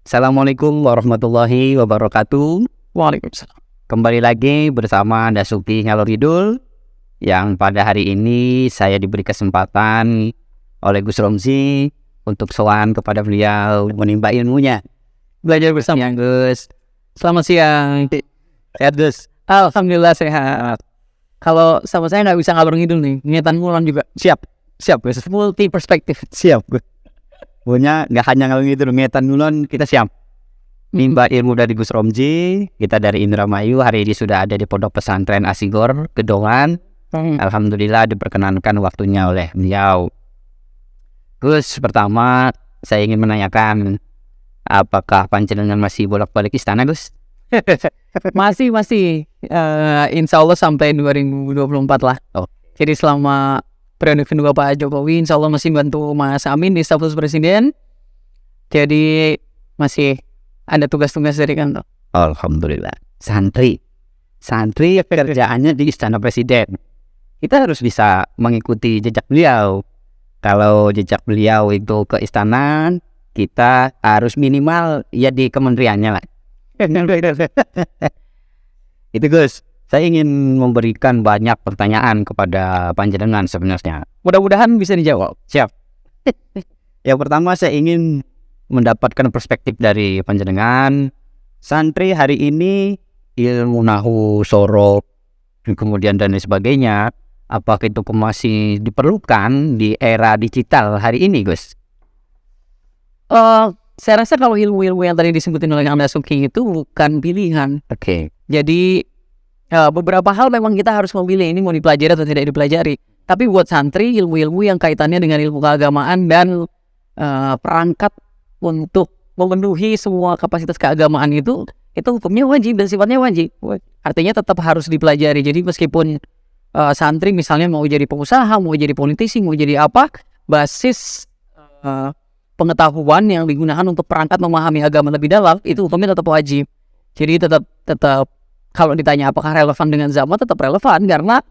Assalamualaikum warahmatullahi wabarakatuh. Waalaikumsalam. Kembali lagi bersama Dasuki Ngalor Kidul, yang pada hari ini saya diberi kesempatan oleh Gus Romzi untuk sowan kepada beliau menimba ilmunya. Belajar bersama. Yang Gus, Selamat siang. sehat Gus? Alhamdulillah sehat. Kalau sama saya nggak bisa ngalor ngidul nih. Niatan Mulan juga. Siap Gus. Multi perspektif. Siap Gus. Pokoknya nggak hanya ngalor ngidul, ngetan duluan kita siap. Nimba ilmu dari Gus Romzi. Kita dari Indramayu hari ini sudah ada di Pondok Pesantren Asigor Gedongan. Alhamdulillah diperkenankan waktunya oleh beliau. Gus, pertama saya ingin menanyakan, apakah panjenengan masih bolak-balik istana, Gus? Masih. Insya Allah sampai 2024 lah. Oh. Jadi selama periode kedua Pak Jokowi, Insya Allah masih bantu Mas Amin di staf khusus Presiden. Jadi masih ada tugas-tugas dari kantor. Alhamdulillah. Santri kerjaannya di istana Presiden. Kita harus bisa mengikuti jejak beliau. Kalau jejak beliau itu ke istana, kita harus minimal ya di kementeriannya lah. Itu Gus, saya ingin memberikan banyak pertanyaan kepada panjenengan sebenarnya. Mudah-mudahan bisa dijawab. Siap. Yang pertama saya ingin mendapatkan perspektif dari panjenengan. Santri hari ini ilmu nahu, sorok, kemudian dan lain sebagainya, apakah itu masih diperlukan di era digital hari ini, Gus? Saya rasa kalau ilmu-ilmu yang tadi disebutin oleh Kang Dasuki itu bukan pilihan. Oke. Jadi beberapa hal memang kita harus memilih ini mau dipelajari atau tidak dipelajari. Tapi buat santri, ilmu-ilmu yang kaitannya dengan ilmu keagamaan dan perangkat untuk memenuhi semua kapasitas keagamaan itu hukumnya wajib dan sifatnya wajib. Artinya tetap harus dipelajari. Jadi meskipun santri misalnya mau jadi pengusaha, mau jadi politisi, mau jadi apa, basis pengetahuan yang digunakan untuk perangkat memahami agama lebih dalam itu hukumnya tetap wajib. Jadi tetap kalau ditanya apakah relevan dengan zaman, tetap relevan karena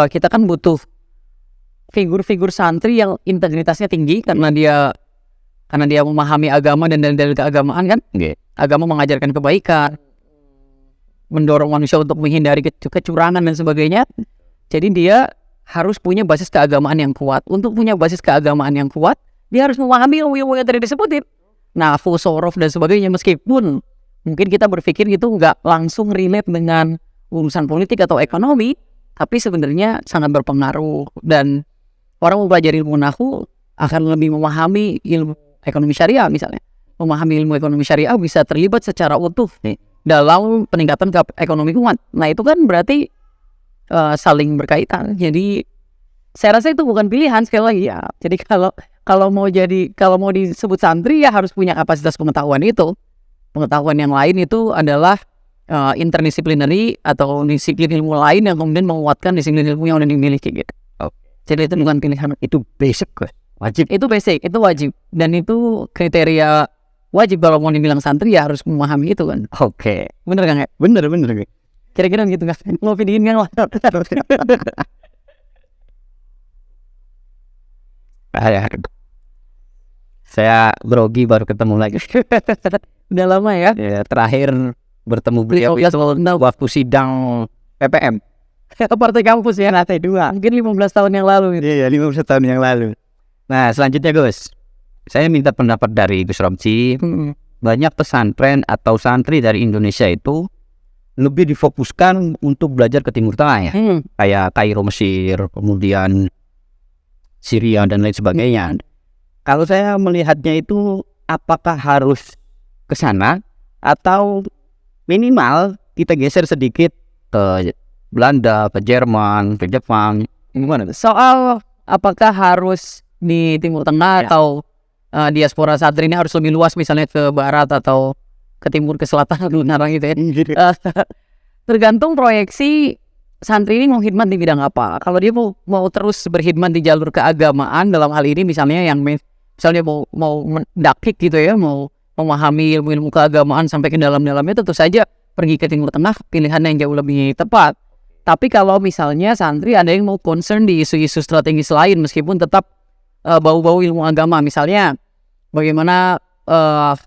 kita kan butuh figur-figur santri yang integritasnya tinggi karena dia memahami agama dan dalil keagamaan kan. Agama mengajarkan kebaikan, mendorong manusia untuk menghindari kecurangan dan sebagainya. Jadi dia harus punya basis keagamaan yang kuat. Untuk punya basis keagamaan yang kuat, dia harus memahami ilmu-ilmu yang tadi disebutin. Nafu, sorof dan sebagainya. Meskipun mungkin kita berpikir itu nggak langsung relate dengan urusan politik atau ekonomi, tapi sebenarnya sangat berpengaruh. Dan orang mempelajari ilmu nahu akan lebih memahami ilmu ekonomi syariah misalnya. Memahami ilmu ekonomi syariah bisa terlibat secara utuh dalam peningkatan ekonomi umat. Nah itu kan berarti saling berkaitan. Jadi saya rasa itu bukan pilihan sekali lagi ya. Jadi kalau mau disebut santri ya harus punya kapasitas pengetahuan itu. Pengetahuan yang lain itu adalah interdisciplinary atau disiplin ilmu lain yang kemudian menguatkan disiplin ilmu yang udah dimiliki gitu. Jadi itu bukan pilihan. Itu basic, wajib. Itu basic, itu wajib. Dan itu kriteria wajib kalau mau dibilang santri ya harus memahami itu kan. Oke. Bener kan ya? Bener. Kira-kira gitu kan? Ngopi dingin kan? Saya grogi baru ketemu lagi. Udah lama ya? Ya, terakhir bertemu beliau itu waktu sidang PPM. Partai kampus ya, lantai 2. Mungkin 15 tahun yang lalu. Iya, 15 tahun yang lalu. Nah, selanjutnya Gus, saya minta pendapat dari Gus Romzi. Banyak pesantren atau santri dari Indonesia itu lebih difokuskan untuk belajar ke Timur Tengah ya. Kayak Kairo, Mesir, kemudian Syria dan lain sebagainya. Kalau saya melihatnya itu, apakah harus ke sana atau minimal kita geser sedikit ke Belanda, ke Jerman, ke Jepang? Gimana? Soal apakah harus di Timur Tengah atau diaspora santri ini harus lebih luas misalnya ke barat atau ke timur, ke selatan, ke utara gitu ya. Tergantung proyeksi santri ini mau khidmat di bidang apa. Kalau dia mau terus berkhidmat di jalur keagamaan dalam hal ini misalnya yang misalnya mau mendakik gitu ya, mau memahami ilmu-ilmu keagamaan sampai ke dalam-dalamnya, tentu saja pergi ke Timur Tengah pilihan yang jauh lebih tepat. Tapi kalau misalnya santri ada yang mau concern di isu-isu strategis lain meskipun tetap bau-bau ilmu agama, misalnya bagaimana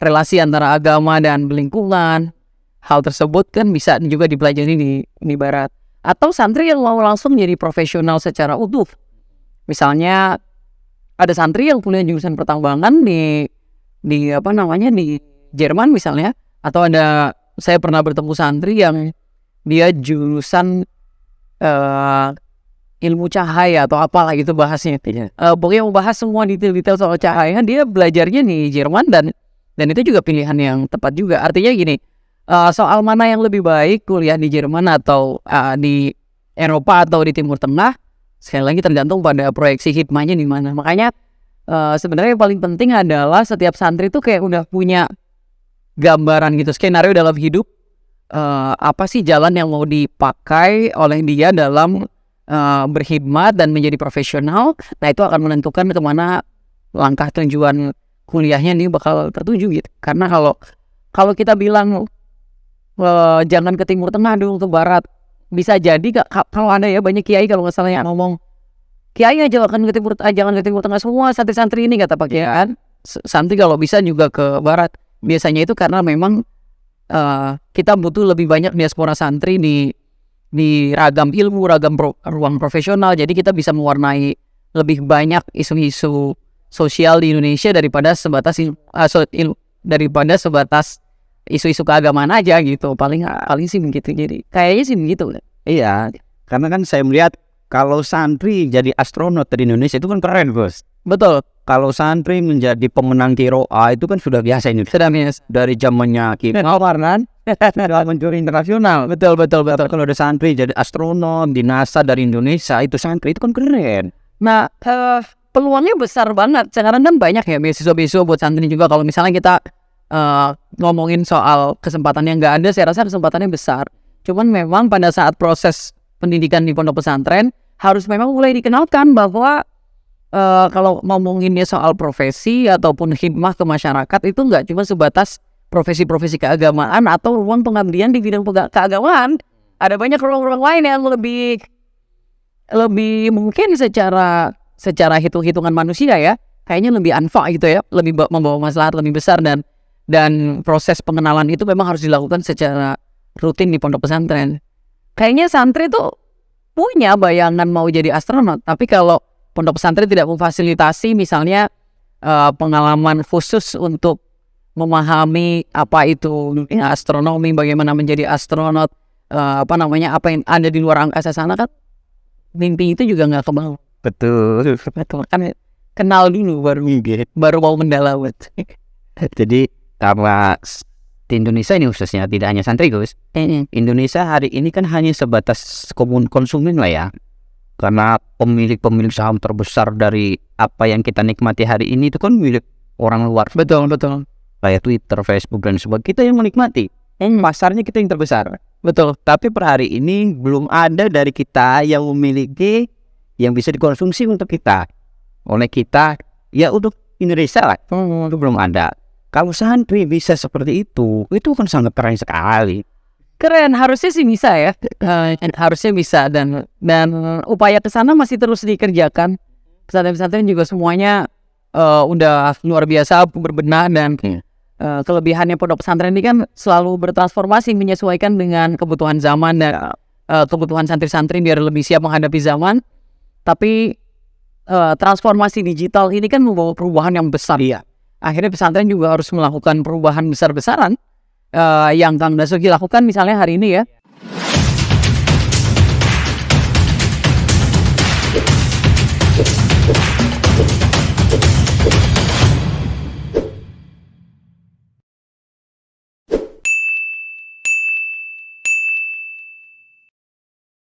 relasi antara agama dan lingkungan. Hal tersebut kan bisa juga dipelajari di barat. Atau santri yang mau langsung jadi profesional secara utuh. Misalnya ada santri yang kuliah jurusan pertambangan di Jerman misalnya, atau saya pernah bertemu santri yang dia jurusan ilmu cahaya atau apalah gitu bahasnya. Pokoknya mau bahas semua detail-detail soal cahaya, dia belajarnya di Jerman dan itu juga pilihan yang tepat juga. Artinya gini, soal mana yang lebih baik kuliah di Jerman atau di Eropa atau di Timur Tengah, sekali lagi tergantung pada proyeksi hikmahnya di mana. Makanya sebenarnya yang paling penting adalah setiap santri itu kayak udah punya gambaran gitu, skenario dalam hidup, apa sih jalan yang mau dipakai oleh dia dalam berkhidmat dan menjadi profesional. Nah itu akan menentukan kemana langkah tujuan kuliahnya ini bakal tertuju gitu. Karena kalau kita bilang jangan ke Timur Tengah dulu, ke Barat, bisa jadi kalau ada ya banyak kiai kalau nggak salah yang ngomong, kiai aja jangan ke Timur Tengah, semua santri-santri ini kata Pak Kiai kan. Santri kalau bisa juga ke Barat. Biasanya itu karena memang kita butuh lebih banyak diaspora santri di ragam ilmu, ragam ruang profesional. Jadi kita bisa mewarnai lebih banyak isu-isu sosial di Indonesia daripada sebatas isu-isu keagamaan aja gitu. Paling sih begitu. Jadi kayaknya sih begitu. Iya, karena kan saya melihat kalau santri jadi astronot di Indonesia itu kan keren, Bos. Betul. Kalau santri menjadi pemenang Kiroa itu kan sudah biasa ini. Sudah biasa. Dari zamannya kita Warnan, mencuri internasional. Betul. Kalau ada santri jadi astronot di NASA dari Indonesia, itu santri itu kan keren. Nah, peluangnya besar banget. Sekarang kan banyak ya beasiswa-beasiswa buat santri juga. Kalau misalnya kita ngomongin soal kesempatan yang nggak ada, saya rasa kesempatannya besar. Cuman memang pada saat proses pendidikan di pondok pesantren harus memang mulai dikenalkan bahwa kalau ngomonginnya soal profesi ataupun khidmah ke masyarakat itu nggak cuma sebatas profesi-profesi keagamaan atau ruang pengabdian di bidang keagamaan. Ada banyak ruang-ruang lain yang lebih mungkin secara hitung-hitungan manusia ya, kayaknya lebih anfa gitu ya, lebih membawa maslahat lebih besar, dan proses pengenalan itu memang harus dilakukan secara rutin di pondok pesantren. Kayaknya santri tuh punya bayangan mau jadi astronot, tapi kalau pondok pesantren tidak memfasilitasi misalnya pengalaman khusus untuk memahami apa itu astronomi, bagaimana menjadi astronot, apa yang ada di luar angkasa sana, kan mimpi itu juga nggak kebangun. Betul. Kan kenal dulu baru mau mendalam. Jadi karena di Indonesia ini khususnya tidak hanya santri, Gus. Indonesia hari ini kan hanya sebatas konsumen lah ya. Karena pemilik saham terbesar dari apa yang kita nikmati hari ini itu kan milik orang luar. Betul. Kayak Twitter, Facebook dan sebagainya. Kita yang menikmati. Pasarnya kita yang terbesar. Betul. Tapi per hari ini belum ada dari kita yang memiliki yang bisa dikonsumsi untuk kita. Oleh kita, ya untuk Indonesia lah. Itu belum ada. Kalau santri bisa seperti itu kan sangat keren sekali. Keren, harusnya sih bisa ya. Harusnya bisa, dan upaya ke sana masih terus dikerjakan. Pesantren-pesantren juga semuanya udah luar biasa berbenah, dan kelebihannya pondok pesantren ini kan selalu bertransformasi menyesuaikan dengan kebutuhan zaman dan kebutuhan santri-santri biar lebih siap menghadapi zaman. Tapi transformasi digital ini kan membawa perubahan yang besar ya. Akhirnya pesantren juga harus melakukan perubahan besar-besaran yang Kang Dasuki lakukan misalnya hari ini ya.